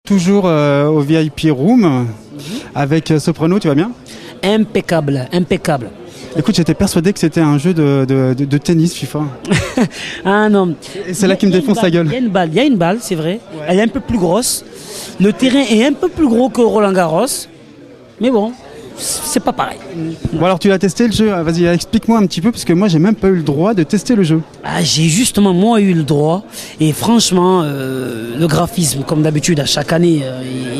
Toujours au VIP Room avec Soprano, tu vas bien? Impeccable, impeccable. Écoute, j'étais persuadé que c'était un jeu de tennis FIFA. Ah non. Et c'est là qui me défonce la gueule. Il y a une balle, c'est vrai. Ouais. Elle est un peu plus grosse. Le terrain est un peu plus gros que Roland Garros. Mais bon, c'est pas pareil. Bon alors tu l'as testé le jeu, vas-y explique-moi un petit peu parce que moi j'ai même pas eu le droit de tester le jeu. Ah, j'ai justement moi eu le droit et franchement le graphisme comme d'habitude à chaque année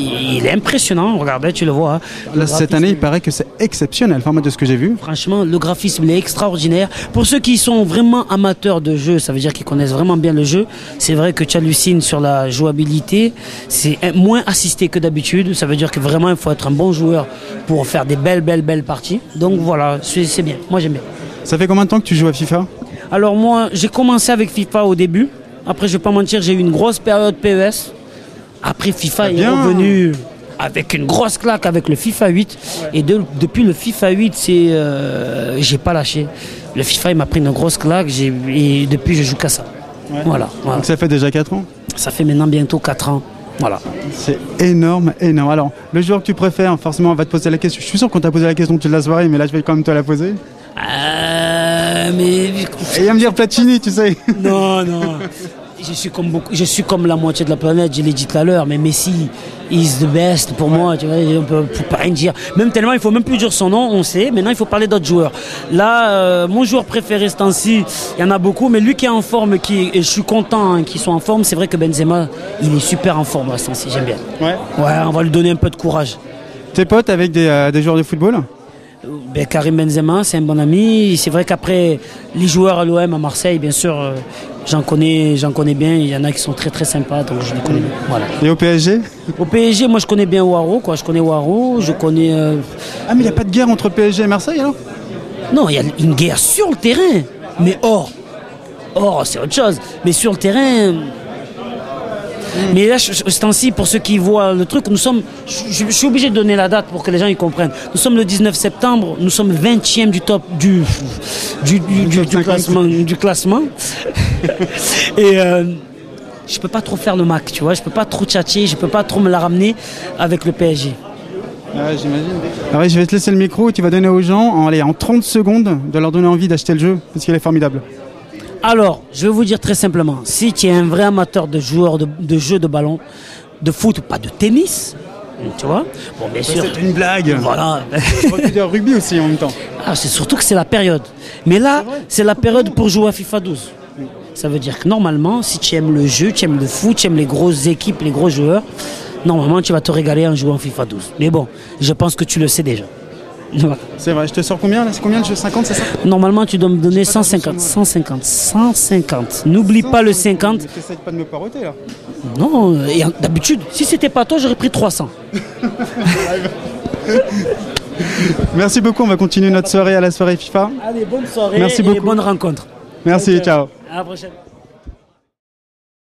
il est impressionnant, regardez tu le vois. Hein. Là cette année il paraît que c'est exceptionnel, enfin moi de ce que j'ai vu. Franchement le graphisme il est extraordinaire. Pour ceux qui sont vraiment amateurs de jeu, ça veut dire qu'ils connaissent vraiment bien le jeu, c'est vrai que tu hallucines sur la jouabilité, c'est moins assisté que d'habitude, ça veut dire que vraiment il faut être un bon joueur pour faire des belles parties. Donc voilà, c'est bien, moi j'aime bien. Ça fait combien de temps que tu joues à FIFA? Alors moi, j'ai commencé avec FIFA au début. Après, je vais pas mentir, j'ai eu une grosse période PES. Après, FIFA est revenu avec une grosse claque avec le FIFA 8. Ouais. Et depuis le FIFA 8, j'ai pas lâché. Le FIFA, il m'a pris une grosse claque et depuis, je joue qu'à ça. Ouais. Voilà. Donc ça fait déjà 4 ans? Ça fait maintenant bientôt 4 ans. Voilà. C'est énorme, énorme. Alors, le joueur que tu préfères, forcément, on va te poser la question. Je suis sûr qu'on t'a posé la question toute la soirée, mais là, je vais quand même te la poser. Mais... Et il va me dire Platini, tu sais. Non. Je suis comme la moitié de la planète, je l'ai dit tout à l'heure, mais Messi is the best pour moi, tu vois, on peut pas rien dire. Même tellement, il faut même plus dire son nom, on sait. Maintenant, il faut parler d'autres joueurs. Là, mon joueur préféré ce temps-ci, il y en a beaucoup, mais lui qui est en forme, et je suis content qu'ils soient en forme, c'est vrai que Benzema, il est super en forme ce temps-ci, j'aime bien. Ouais, on va lui donner un peu de courage. T'es pote avec des joueurs de football? Karim Benzema, c'est un bon ami. C'est vrai qu'après, les joueurs à l'OM, à Marseille, bien sûr, j'en connais bien. Il y en a qui sont très très sympas, donc je les connais bien. Voilà. Et au PSG? Au PSG, moi je connais bien Waro, quoi. Je connais Waro, je connais... Ah mais il n'y a pas de guerre entre PSG et Marseille alors? Non, il y a une guerre sur le terrain, mais hors, c'est autre chose. Mais sur le terrain... Mais là, ce temps-ci, pour ceux qui voient le truc, je suis obligé de donner la date pour que les gens y comprennent. Nous sommes le 19 septembre, nous sommes 20e du classement. Et je peux pas trop faire le Mac, tu vois. Je peux pas trop tchatcher, je peux pas trop me la ramener avec le PSG. Ouais, j'imagine. Alors, je vais te laisser le micro et tu vas donner aux gens, en 30 secondes, de leur donner envie d'acheter le jeu, parce qu'il est formidable. Alors, je vais vous dire très simplement, si tu es un vrai amateur de joueurs de jeux de ballon, de foot, pas de tennis, tu vois, bon bien sûr. C'est une blague. Voilà. On va dire rugby aussi en même temps. Ah, c'est surtout que c'est la période. Mais là, c'est la période pour jouer à FIFA 12. Ça veut dire que normalement, si tu aimes le jeu, tu aimes le foot, tu aimes les grosses équipes, les gros joueurs, normalement tu vas te régaler en jouant à FIFA 12. Mais bon, je pense que tu le sais déjà. Voilà. C'est vrai, je te sors combien là? C'est combien le jeu? 50, c'est ça? Normalement, tu dois me donner 150. 150. N'oublie pas le 50. Tu n'essayes pas de me paroter là? Non, d'habitude, si c'était pas toi, j'aurais pris 300. Merci beaucoup, on va continuer notre soirée à la soirée FIFA. Allez, bonne soirée. Merci beaucoup. Et bonne rencontre. Merci, ciao. À la prochaine.